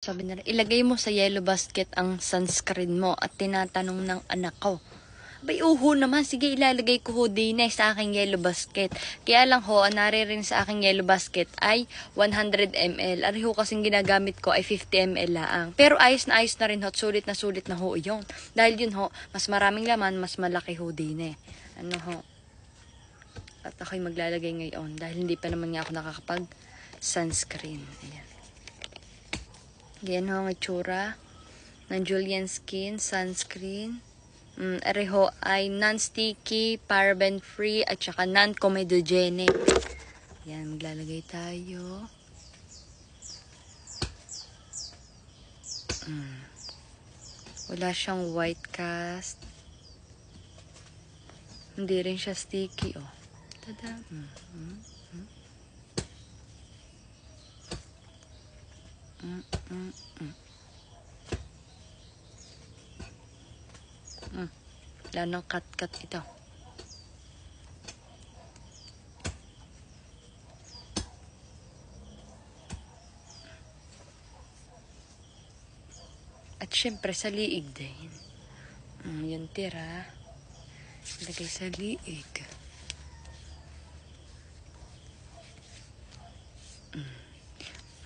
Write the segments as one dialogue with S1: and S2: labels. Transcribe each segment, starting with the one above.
S1: Sabi nila, ilagay mo sa yellow basket ang sunscreen mo at tinatanong ng anak ko. Bay, uho naman. Sige, ilalagay ko ho din sa aking yellow basket. Kaya lang ho, ang naririn sa aking yellow basket ay 100 ml. Ari ho kasing ginagamit ko ay 50 ml laang. Pero ayos na rin ho. Sulit na ho yun. Dahil yun ho, mas maraming laman, mas malaki ho din Ano ho. At ako'y maglalagay ngayon. Dahil hindi pa naman nga ako nakakapag sunscreen. Ayan. Ganyan ho ang itsura ng Julian Skin Sunscreen. Areho ay non-sticky, paraben-free, at saka non-comedogenic. Yan, maglalagay tayo. Wala siyang white cast. Hindi rin siya sticky, oh. Tada! Wala nang cut-cut ito. At syempre sa liig din. Yung tira. Lagay sa liig.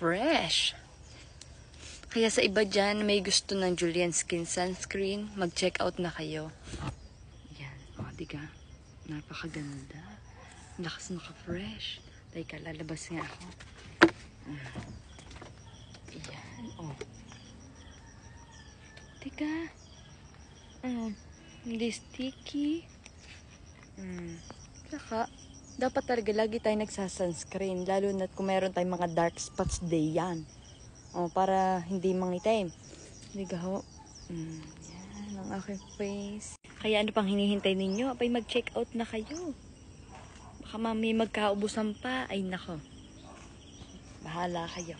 S1: Fresh! Kaya sa iba dyan, may gusto ng Julian Skin Sunscreen, mag-check out na kayo. Yan. O, diga. Napakaganda. Lakas naka-fresh. Teka, lalabas nga ako. Yan. O. Diga. Hindi sticky. Saka, dapat talaga lagi tayo nagsasunscreen. Lalo na kung meron tayong mga dark spots day yan. O, para hindi mangitim. Diga ho. Yan ang aking face. Kaya ano pang hinihintay ninyo? Abay, mag-check out na kayo. Baka mami magkaubusan pa. Ay, nako. Bahala kayo.